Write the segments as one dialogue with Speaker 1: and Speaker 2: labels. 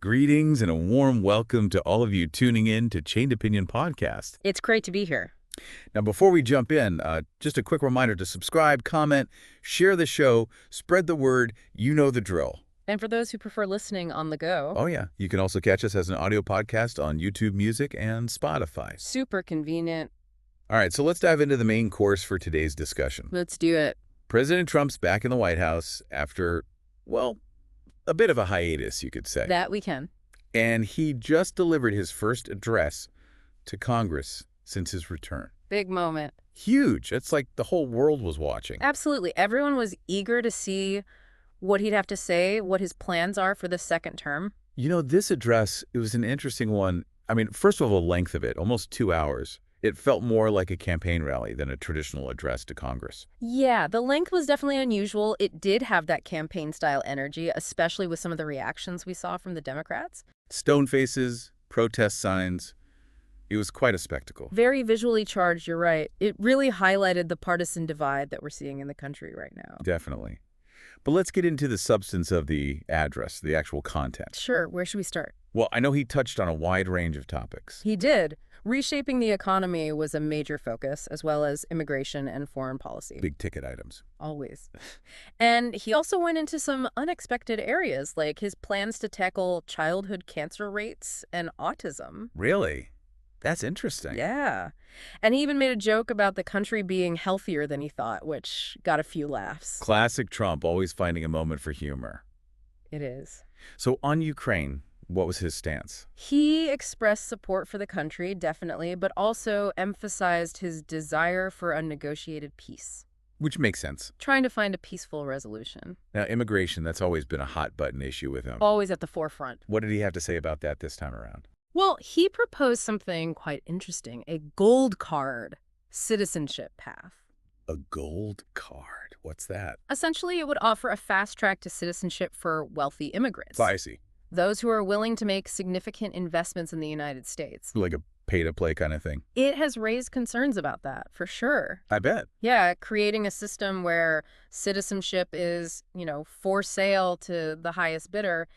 Speaker 1: Greetings and a warm welcome to all of you tuning in to Chained Opinion Podcast.
Speaker 2: It's great to be here.
Speaker 1: Now, before we jump in, just a quick reminder to subscribe, comment, share the show, spread the word, you know the drill.
Speaker 2: And for those who prefer listening on the go.
Speaker 1: Oh, yeah. You can also catch us as an audio podcast on YouTube Music and Spotify.
Speaker 2: Super convenient.
Speaker 1: All right, so let's dive into the main course for today's discussion.
Speaker 2: Let's do it.
Speaker 1: President Trump's back in the White House after, well, a bit of a hiatus, you could say.
Speaker 2: That we can.
Speaker 1: And he just delivered his first address to Congress since his return.
Speaker 2: Big moment.
Speaker 1: Huge. It's like the whole world was watching.
Speaker 2: Absolutely. Everyone was eager to see what he'd have to say, what his plans are for the second term.
Speaker 1: You know, this address, it was an interesting one. I mean, first of all, the length of it, almost 2 hours. It felt more like a campaign rally than a traditional address to Congress.
Speaker 2: Yeah, the length was definitely unusual. It did have that campaign-style energy, especially with some of the reactions we saw from the Democrats.
Speaker 1: Stone faces, protest signs. It was quite a spectacle.
Speaker 2: Very visually charged, you're right. It really highlighted the partisan divide that we're seeing in the country right now.
Speaker 1: Definitely. But let's get into the substance of the address, the actual content.
Speaker 2: Sure, where should we start?
Speaker 1: Well, I know he touched on a wide range of topics.
Speaker 2: He did. Reshaping the economy was a major focus, as well as immigration and foreign policy.
Speaker 1: Big ticket items.
Speaker 2: Always. And he also went into some unexpected areas, like his plans to tackle childhood cancer rates and autism.
Speaker 1: Really? That's interesting.
Speaker 2: Yeah. And he even made a joke about the country being healthier than he thought, which got a few laughs.
Speaker 1: Classic Trump, always finding a moment for humor.
Speaker 2: It is.
Speaker 1: So on Ukraine, what was his stance?
Speaker 2: He expressed support for the country, definitely, but also emphasized his desire for a negotiated peace.
Speaker 1: Which makes sense.
Speaker 2: Trying to find a peaceful resolution.
Speaker 1: Now, immigration, that's always been a hot-button issue with him.
Speaker 2: Always at the forefront.
Speaker 1: What did he have to say about that this time around?
Speaker 2: Well, he proposed something quite interesting, a gold card citizenship path.
Speaker 1: A gold card? What's that?
Speaker 2: Essentially, it would offer a fast track to citizenship for wealthy immigrants.
Speaker 1: I see.
Speaker 2: Those who are willing to make significant investments in the United States.
Speaker 1: Like a pay-to-play kind of thing?
Speaker 2: It has raised concerns about that, for sure.
Speaker 1: I bet.
Speaker 2: Yeah, creating a system where citizenship is, for sale to the highest bidder.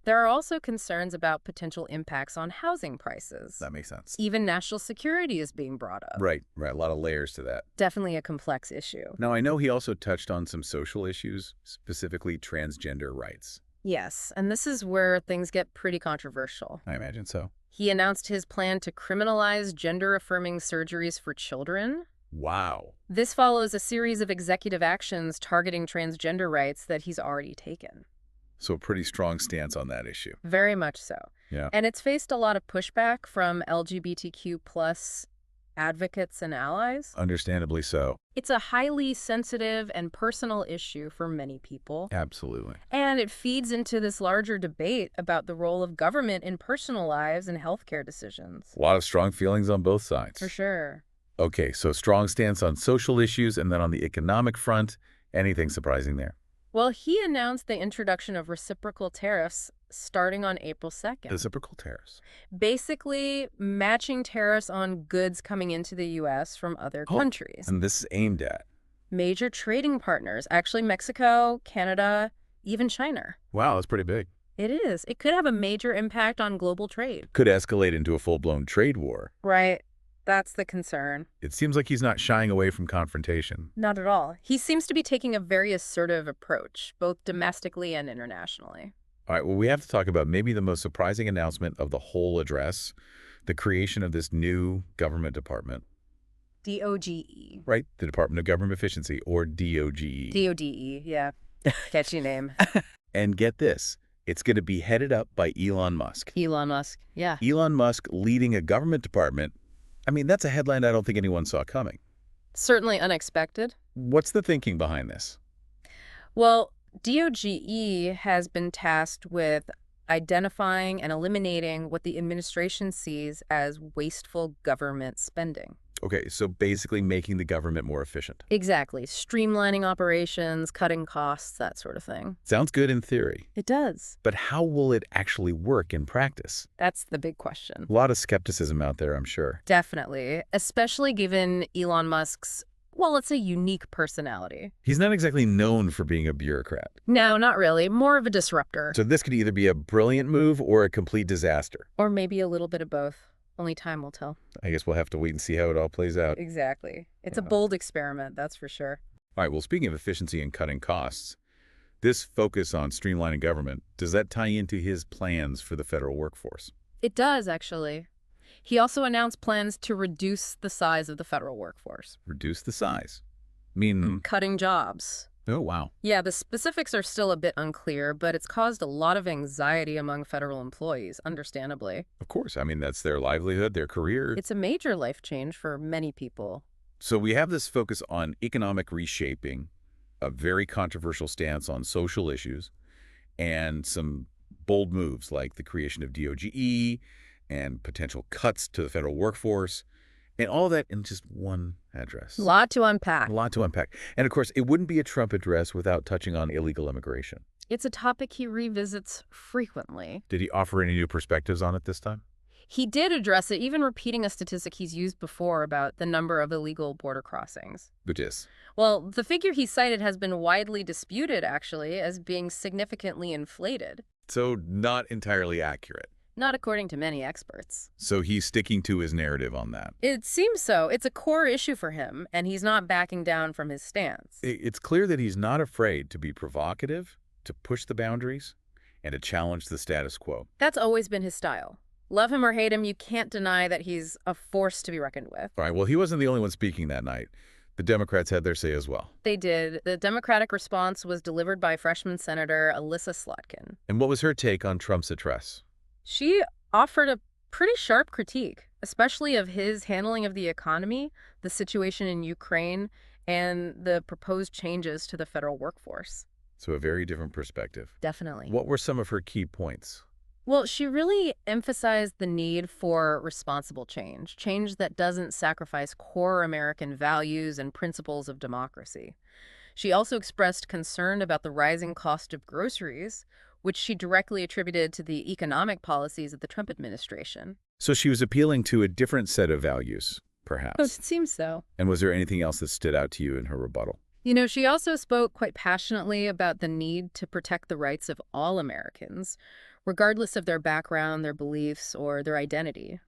Speaker 2: There are also concerns about potential impacts on housing prices.
Speaker 1: That makes sense.
Speaker 2: Even national security is being brought up.
Speaker 1: Right. A lot of layers to that.
Speaker 2: Definitely a complex issue.
Speaker 1: Now, I know he also touched on some social issues, specifically transgender rights.
Speaker 2: Yes, and this is where things get pretty controversial.
Speaker 1: I imagine so.
Speaker 2: He announced his plan to criminalize gender-affirming surgeries for children.
Speaker 1: Wow.
Speaker 2: This follows a series of executive actions targeting transgender rights that he's already taken.
Speaker 1: So a pretty strong stance on that issue.
Speaker 2: Very much so.
Speaker 1: Yeah.
Speaker 2: And it's faced a lot of pushback from LGBTQ+ advocates and allies.
Speaker 1: Understandably so.
Speaker 2: It's a highly sensitive and personal issue for many people.
Speaker 1: Absolutely.
Speaker 2: And it feeds into this larger debate about the role of government in personal lives and healthcare decisions.
Speaker 1: A lot of strong feelings on both sides.
Speaker 2: For sure.
Speaker 1: Okay, so strong stance on social issues, and then on the economic front, anything surprising there?
Speaker 2: Well, he announced the introduction of reciprocal tariffs starting on April 2nd.
Speaker 1: Reciprocal tariffs.
Speaker 2: Basically, matching tariffs on goods coming into the U.S. from other countries.
Speaker 1: And this is aimed at?
Speaker 2: Major trading partners, actually Mexico, Canada, even China.
Speaker 1: Wow, that's pretty big.
Speaker 2: It is. It could have a major impact on global trade.
Speaker 1: Could escalate into a full-blown trade war.
Speaker 2: Right. That's the concern.
Speaker 1: It seems like he's not shying away from confrontation.
Speaker 2: Not at all. He seems to be taking a very assertive approach, both domestically and internationally.
Speaker 1: All right, well, we have to talk about maybe the most surprising announcement of the whole address, the creation of this new government department.
Speaker 2: DOGE.
Speaker 1: Right, the Department of Government Efficiency, or DOGE.
Speaker 2: DODE, yeah. Catchy name.
Speaker 1: And get this, it's going to be headed up by Elon Musk.
Speaker 2: Elon Musk, yeah.
Speaker 1: Elon Musk leading a government department. I mean, that's a headline I don't think anyone saw coming.
Speaker 2: Certainly unexpected.
Speaker 1: What's the thinking behind this?
Speaker 2: Well, DOGE has been tasked with identifying and eliminating what the administration sees as wasteful government spending.
Speaker 1: Okay, so basically making the government more efficient.
Speaker 2: Exactly. Streamlining operations, cutting costs, that sort of thing.
Speaker 1: Sounds good in theory.
Speaker 2: It does.
Speaker 1: But how will it actually work in practice?
Speaker 2: That's the big question.
Speaker 1: A lot of skepticism out there, I'm sure.
Speaker 2: Definitely. Especially given Elon Musk's Well, it's a unique personality.
Speaker 1: He's not exactly known for being a bureaucrat.
Speaker 2: No, not really. More of a disruptor.
Speaker 1: So this could either be a brilliant move or a complete disaster.
Speaker 2: Or maybe a little bit of both. Only time will tell.
Speaker 1: I guess we'll have to wait and see how it all plays out.
Speaker 2: Exactly. It's a
Speaker 1: Yeah.
Speaker 2: bold experiment, that's for sure.
Speaker 1: All right, well, speaking of efficiency and cutting costs, this focus on streamlining government, does that tie into his plans for the federal workforce?
Speaker 2: It does, actually. He also announced plans to reduce the size of the federal workforce.
Speaker 1: Reduce the size. I mean,
Speaker 2: Cutting jobs.
Speaker 1: oh, wow.
Speaker 2: Yeah, the specifics are still a bit unclear, but it's caused a lot of anxiety among federal employees, understandably.
Speaker 1: Of course. I mean, that's their livelihood, their career.
Speaker 2: It's a major life change for many people.
Speaker 1: So we have this focus on economic reshaping, a very controversial stance on social issues, and some bold moves like the creation of DOGE and potential cuts to the federal workforce, and all that in just one address.
Speaker 2: A lot to unpack.
Speaker 1: A lot to unpack. And of course, it wouldn't be a Trump address without touching on illegal immigration.
Speaker 2: It's a topic he revisits frequently.
Speaker 1: Did he offer any new perspectives on it this time?
Speaker 2: He did address it, even repeating a statistic he's used before about the number of illegal border crossings.
Speaker 1: Which is?
Speaker 2: Well, the figure he cited has been widely disputed, actually, as being significantly inflated.
Speaker 1: So not entirely accurate.
Speaker 2: Not according to many experts.
Speaker 1: So he's sticking to his narrative on that.
Speaker 2: It seems so. It's a core issue for him, and he's not backing down from his stance.
Speaker 1: It's clear that he's not afraid to be provocative, to push the boundaries, and to challenge the status quo.
Speaker 2: That's always been his style. Love him or hate him, you can't deny that he's a force to be reckoned with.
Speaker 1: All right, well, he wasn't the only one speaking that night. The Democrats had their say as well.
Speaker 2: They did. The Democratic response was delivered by freshman Senator Elissa Slotkin.
Speaker 1: And what was her take on Trump's address?
Speaker 2: She offered a pretty sharp critique, especially of his handling of the economy, the situation in Ukraine, and the proposed changes to the federal workforce.
Speaker 1: So a very different perspective.
Speaker 2: Definitely.
Speaker 1: What were some of her key points?
Speaker 2: Well, she really emphasized the need for responsible change, change that doesn't sacrifice core American values and principles of democracy. She also expressed concern about the rising cost of groceries, which she directly attributed to the economic policies of the Trump administration.
Speaker 1: So she was appealing to a different set of values,
Speaker 2: Oh,
Speaker 1: perhaps.
Speaker 2: it seems so.
Speaker 1: And was there anything else that stood out to you in her rebuttal?
Speaker 2: You know, she also spoke quite passionately about the need to protect the rights of all Americans, regardless of their background, their beliefs, or their identity.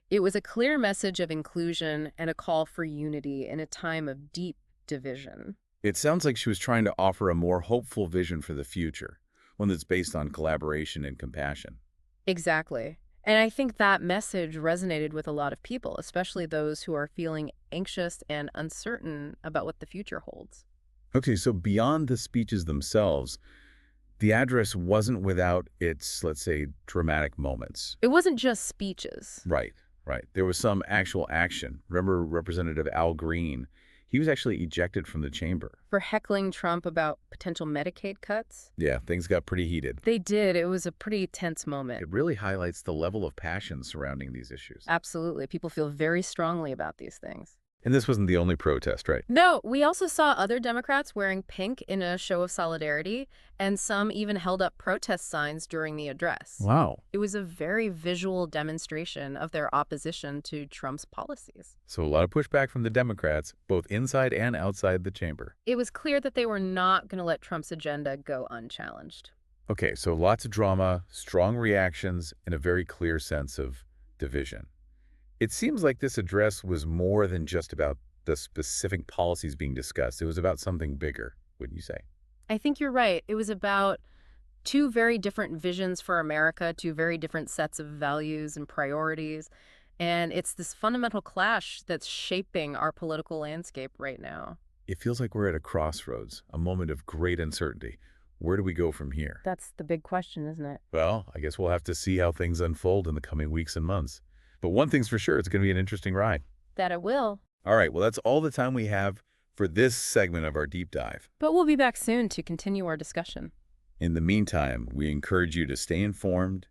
Speaker 2: It was a clear message of inclusion and a call for unity in a time of deep division.
Speaker 1: It sounds like she was trying to offer a more hopeful vision for the future, one that's based on collaboration and compassion.
Speaker 2: Exactly. And I think that message resonated with a lot of people, especially those who are feeling anxious and uncertain about what the future holds.
Speaker 1: Okay, so beyond the speeches themselves, the address wasn't without its, let's say, dramatic moments.
Speaker 2: It wasn't just speeches.
Speaker 1: Right, right. There was some actual action. Remember Representative Al Green? He was actually ejected from the chamber.
Speaker 2: For heckling Trump about potential Medicaid cuts?
Speaker 1: Yeah, things got pretty heated.
Speaker 2: They did. It was a pretty tense moment.
Speaker 1: It really highlights the level of passion surrounding these issues.
Speaker 2: Absolutely. People feel very strongly about these things.
Speaker 1: And this wasn't the only protest, right?
Speaker 2: No, we also saw other Democrats wearing pink in a show of solidarity, and some even held up protest signs during the address.
Speaker 1: Wow.
Speaker 2: It was a very visual demonstration of their opposition to Trump's policies.
Speaker 1: So a lot of pushback from the Democrats, both inside and outside the chamber.
Speaker 2: It was clear that they were not going to let Trump's agenda go unchallenged.
Speaker 1: Okay, so lots of drama, strong reactions, and a very clear sense of division. It seems like this address was more than just about the specific policies being discussed. It was about something bigger, wouldn't you say?
Speaker 2: I think you're right. It was about two very different visions for America, two very different sets of values and priorities. And it's this fundamental clash that's shaping our political landscape right now.
Speaker 1: It feels like we're at a crossroads, a moment of great uncertainty. Where do we go from here?
Speaker 2: That's the big question, isn't it?
Speaker 1: Well, I guess we'll have to see how things unfold in the coming weeks and months. But one thing's for sure, it's going to be an interesting ride.
Speaker 2: That it will.
Speaker 1: All right, well, that's all the time we have for this segment of our deep dive.
Speaker 2: But we'll be back soon to continue our discussion.
Speaker 1: In the meantime, we encourage you to stay informed,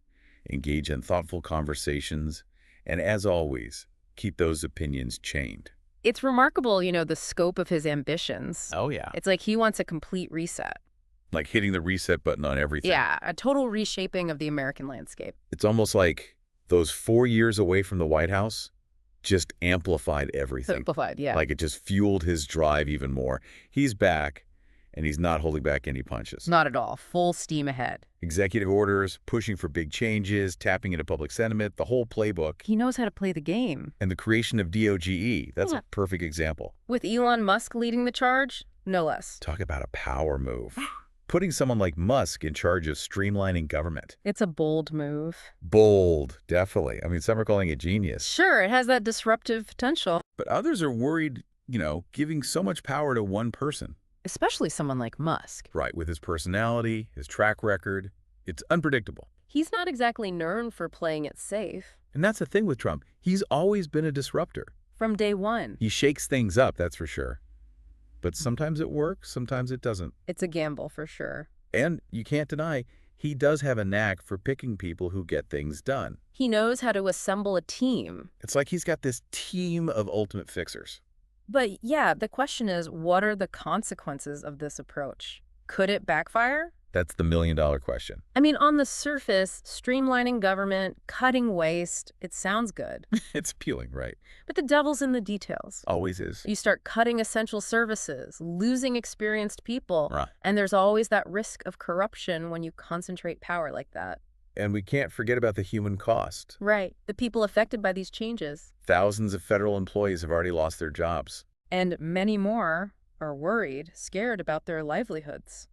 Speaker 1: engage in thoughtful conversations, and as always, keep those opinions chained.
Speaker 2: It's remarkable, you know, the scope of his ambitions.
Speaker 1: Oh, yeah.
Speaker 2: It's like he wants a complete reset.
Speaker 1: Like hitting the reset button on everything.
Speaker 2: Yeah, a total reshaping of the American landscape.
Speaker 1: It's almost like those 4 years away from the White House, just amplified everything.
Speaker 2: Simplified, yeah.
Speaker 1: Like it just fueled his drive even more. He's back, and he's not holding back any punches.
Speaker 2: Not at all. Full steam ahead.
Speaker 1: Executive orders, pushing for big changes, tapping into public sentiment, the whole playbook.
Speaker 2: He knows how to play the game.
Speaker 1: And the creation of DOGE, that's
Speaker 2: Yeah.
Speaker 1: a perfect example.
Speaker 2: With Elon Musk leading the charge, no less.
Speaker 1: Talk about a power move. Putting someone like Musk in charge of streamlining government.
Speaker 2: It's a bold move.
Speaker 1: Bold, definitely. I mean, some are calling it genius.
Speaker 2: Sure, it has that disruptive potential.
Speaker 1: But others are worried, giving so much power to one person.
Speaker 2: Especially someone like Musk.
Speaker 1: Right, with his personality, his track record, it's unpredictable.
Speaker 2: He's not exactly known for playing it safe.
Speaker 1: And that's the thing with Trump. He's always been a disruptor.
Speaker 2: From day one.
Speaker 1: He shakes things up, that's for sure. But sometimes it works, sometimes it doesn't.
Speaker 2: It's a gamble for sure.
Speaker 1: And you can't deny, he does have a knack for picking people who get things done.
Speaker 2: He knows how to assemble a team.
Speaker 1: It's like he's got this team of ultimate fixers.
Speaker 2: But yeah, the question is, what are the consequences of this approach? Could it backfire?
Speaker 1: That's the million-dollar question.
Speaker 2: I mean, on the surface, streamlining government, cutting waste, it sounds good.
Speaker 1: It's appealing, right?
Speaker 2: But the devil's in the details.
Speaker 1: Always is.
Speaker 2: You start cutting essential services, losing experienced people,
Speaker 1: Right.
Speaker 2: and there's always that risk of corruption when you concentrate power like that.
Speaker 1: And we can't forget about the human cost.
Speaker 2: Right. The people affected by these changes.
Speaker 1: Thousands of federal employees have already lost their jobs.
Speaker 2: And many more are worried, scared about their livelihoods.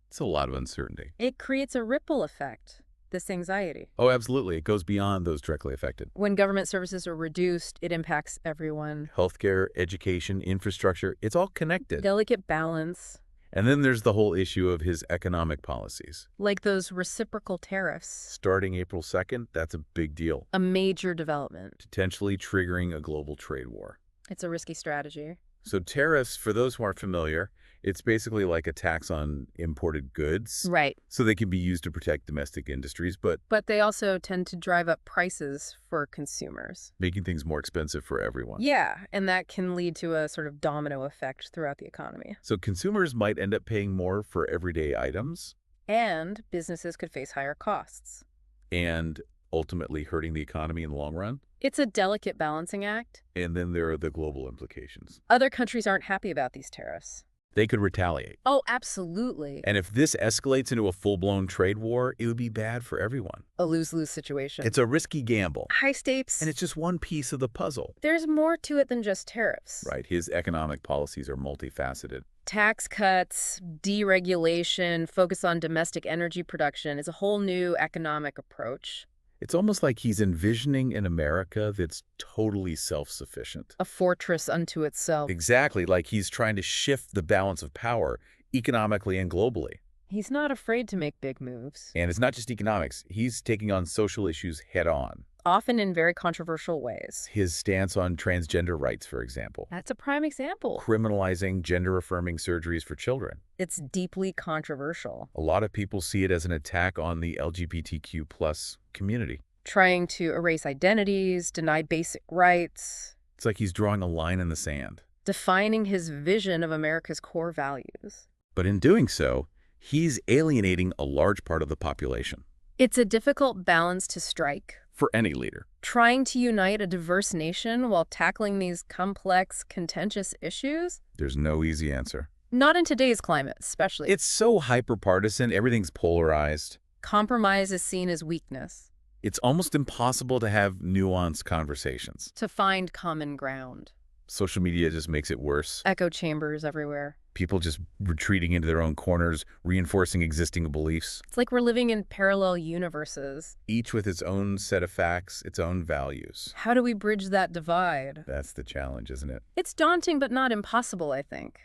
Speaker 1: It's a lot of uncertainty.
Speaker 2: It creates a ripple effect, this anxiety.
Speaker 1: Oh, absolutely. It goes beyond those directly affected.
Speaker 2: When government services are reduced, it impacts everyone.
Speaker 1: Healthcare, education, infrastructure, it's all connected.
Speaker 2: Delicate balance.
Speaker 1: And then there's the whole issue of his economic policies.
Speaker 2: Like those reciprocal tariffs.
Speaker 1: Starting April 2nd, that's a big deal.
Speaker 2: A major development.
Speaker 1: Potentially triggering a global trade war.
Speaker 2: It's a risky strategy.
Speaker 1: So tariffs, for those who aren't familiar, it's basically like a tax on imported goods.
Speaker 2: Right.
Speaker 1: So they can be used to protect domestic industries, but
Speaker 2: But they also tend to drive up prices for consumers.
Speaker 1: making things more expensive for everyone.
Speaker 2: Yeah, and that can lead to a sort of domino effect throughout the economy.
Speaker 1: So consumers might end up paying more for everyday items
Speaker 2: And businesses could face higher costs.
Speaker 1: and ultimately hurting the economy in the long run.
Speaker 2: It's a delicate balancing act.
Speaker 1: And then there are the global implications.
Speaker 2: Other countries aren't happy about these tariffs.
Speaker 1: They could retaliate.
Speaker 2: Oh, absolutely.
Speaker 1: And if this escalates into a full-blown trade war, it would be bad for everyone.
Speaker 2: A lose-lose situation.
Speaker 1: It's a risky gamble.
Speaker 2: High stakes.
Speaker 1: And it's just one piece of the puzzle.
Speaker 2: There's more to it than just tariffs.
Speaker 1: Right. His economic policies are multifaceted.
Speaker 2: Tax cuts, deregulation, focus on domestic energy production is a whole new economic approach.
Speaker 1: It's almost like he's envisioning an America that's totally self-sufficient.
Speaker 2: A fortress unto itself.
Speaker 1: Exactly, like he's trying to shift the balance of power economically and globally.
Speaker 2: He's not afraid to make big moves.
Speaker 1: And it's not just economics. He's taking on social issues head-on.
Speaker 2: Often in very controversial ways.
Speaker 1: His stance on transgender rights, for example.
Speaker 2: That's a prime example.
Speaker 1: Criminalizing gender-affirming surgeries for children.
Speaker 2: It's deeply controversial.
Speaker 1: A lot of people see it as an attack on the LGBTQ plus community.
Speaker 2: Trying to erase identities, deny basic rights.
Speaker 1: It's like he's drawing a line in the sand.
Speaker 2: Defining his vision of America's core values.
Speaker 1: But in doing so, he's alienating a large part of the population.
Speaker 2: It's a difficult balance to strike.
Speaker 1: For any leader.
Speaker 2: Trying to unite a diverse nation while tackling these complex, contentious issues?
Speaker 1: There's no easy answer.
Speaker 2: Not in today's climate, especially.
Speaker 1: It's so hyper-partisan, everything's polarized.
Speaker 2: Compromise is seen as weakness.
Speaker 1: It's almost impossible to have nuanced conversations.
Speaker 2: To find common ground.
Speaker 1: Social media just makes it worse.
Speaker 2: Echo chambers everywhere.
Speaker 1: People just retreating into their own corners, reinforcing existing beliefs.
Speaker 2: It's like we're living in parallel universes.
Speaker 1: Each with its own set of facts, its own values.
Speaker 2: How do we bridge that divide?
Speaker 1: That's the challenge, isn't it?
Speaker 2: It's daunting but not impossible, I think.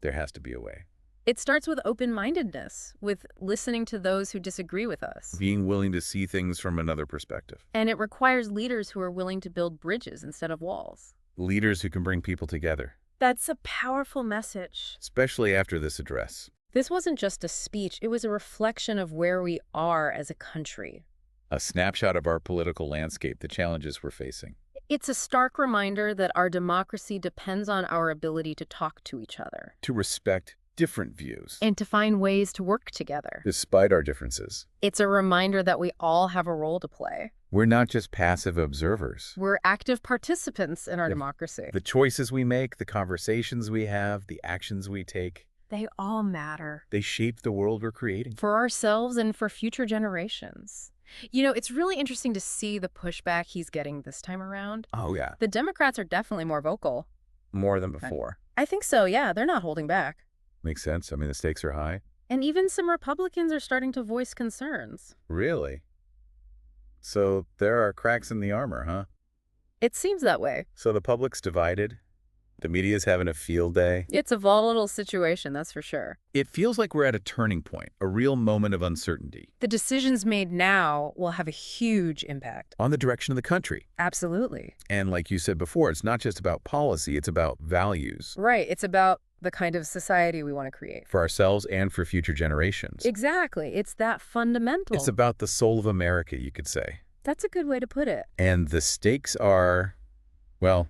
Speaker 1: There has to be a way.
Speaker 2: It starts with open-mindedness, with listening to those who disagree with us.
Speaker 1: Being willing to see things from another perspective.
Speaker 2: And it requires leaders who are willing to build bridges instead of walls.
Speaker 1: Leaders who can bring people together.
Speaker 2: That's a powerful message.
Speaker 1: Especially after this address.
Speaker 2: This wasn't just a speech, it was a reflection of where we are as a country.
Speaker 1: A snapshot of our political landscape, the challenges we're facing.
Speaker 2: It's a stark reminder that our democracy depends on our ability to talk to each other.
Speaker 1: To respect different views,
Speaker 2: and to find ways to work together.
Speaker 1: despite our differences.
Speaker 2: It's a reminder that we all have a role to play.
Speaker 1: We're not just passive observers.
Speaker 2: We're active participants in our
Speaker 1: Yep.
Speaker 2: democracy.
Speaker 1: The choices we make, the conversations we have, the actions we take,
Speaker 2: They all matter.
Speaker 1: they shape the world we're creating.
Speaker 2: For ourselves and for future generations. You know, it's really interesting to see the pushback he's getting this time around.
Speaker 1: Oh, yeah.
Speaker 2: The Democrats are definitely more vocal.
Speaker 1: More than before.
Speaker 2: I think so, yeah. They're not holding back.
Speaker 1: Makes sense. I mean, the stakes are high.
Speaker 2: And even some Republicans are starting to voice concerns.
Speaker 1: Really? So there are cracks in the armor, huh?
Speaker 2: It seems that way.
Speaker 1: So the public's divided. The media's having a field day.
Speaker 2: It's a volatile situation, that's for sure.
Speaker 1: It feels like we're at a turning point, a real moment of uncertainty
Speaker 2: The decisions made now will have a huge impact.
Speaker 1: on the direction of the country.
Speaker 2: Absolutely.
Speaker 1: And like you said before, it's not just about policy, it's about values
Speaker 2: Right. It's about the kind of society we want to create.
Speaker 1: for ourselves and for future generations.
Speaker 2: Exactly. It's that fundamental.
Speaker 1: It's about the soul of America, you could say.
Speaker 2: That's a good way to put it.
Speaker 1: And the stakes are, well,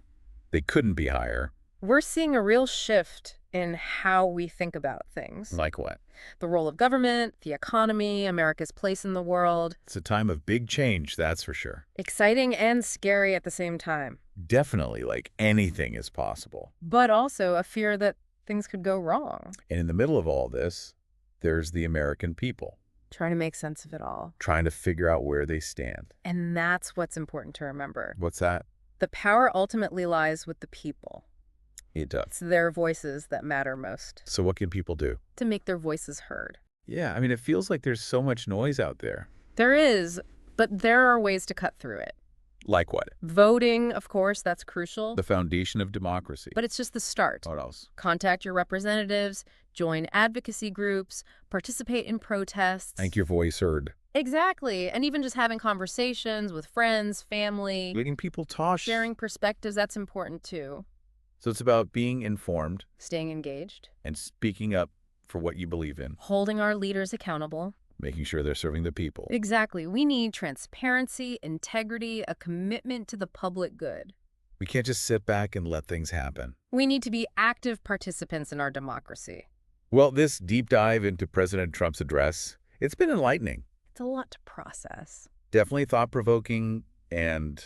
Speaker 1: they couldn't be higher.
Speaker 2: We're seeing a real shift in how we think about things.
Speaker 1: Like what?
Speaker 2: The role of government, the economy, America's place in the world.
Speaker 1: It's a time of big change, that's for sure.
Speaker 2: Exciting and scary at the same time.
Speaker 1: Definitely, like anything is possible.
Speaker 2: But also a fear that things could go wrong.
Speaker 1: And in the middle of all this, there's the American people
Speaker 2: Trying to make sense of it all.
Speaker 1: trying to figure out where they stand.
Speaker 2: And that's what's important to remember.
Speaker 1: What's that?
Speaker 2: The power ultimately lies with the people.
Speaker 1: It does.
Speaker 2: It's their voices that matter most.
Speaker 1: So what can people do?
Speaker 2: To make their voices heard.
Speaker 1: Yeah, I mean, it feels like there's so much noise out there.
Speaker 2: There is, but there are ways to cut through it.
Speaker 1: Like what?
Speaker 2: Voting, of course, that's crucial.
Speaker 1: The foundation of democracy.
Speaker 2: But it's just the start.
Speaker 1: What else?
Speaker 2: Contact your representatives, join advocacy groups, participate in protests.
Speaker 1: Make your voice heard.
Speaker 2: Exactly. And even just having conversations with friends, family,
Speaker 1: Letting people talk.
Speaker 2: sharing perspectives, that's important too.
Speaker 1: So it's about being informed
Speaker 2: Staying engaged,
Speaker 1: and speaking up for what you believe in.
Speaker 2: holding our leaders accountable.
Speaker 1: Making sure they're serving the people.
Speaker 2: Exactly. We need transparency, integrity, a commitment to the public good.
Speaker 1: We can't just sit back and let things happen.
Speaker 2: We need to be active participants in our democracy.
Speaker 1: Well, this deep dive into President Trump's address, it's been enlightening.
Speaker 2: It's a lot to process.
Speaker 1: Definitely thought-provoking and,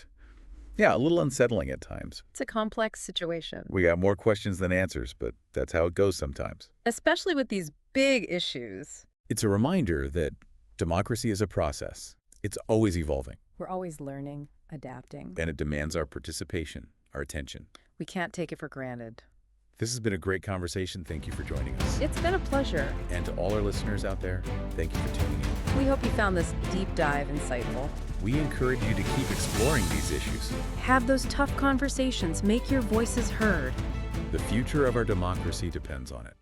Speaker 1: yeah, a little unsettling at times.
Speaker 2: It's a complex situation,
Speaker 1: We got more questions than answers, but that's how it goes sometimes.
Speaker 2: especially with these big issues.
Speaker 1: It's a reminder that democracy is a process. It's always evolving,
Speaker 2: We're always learning, adapting.
Speaker 1: and it demands our participation, our attention.
Speaker 2: We can't take it for granted.
Speaker 1: This has been a great conversation. Thank you for joining us.
Speaker 2: It's been a pleasure.
Speaker 1: And to all our listeners out there, thank you for tuning in.
Speaker 2: We hope you found this deep dive insightful.
Speaker 1: We encourage you to keep exploring these issues.
Speaker 2: Have those tough conversations. Make your voices heard.
Speaker 1: The future of our democracy depends on it.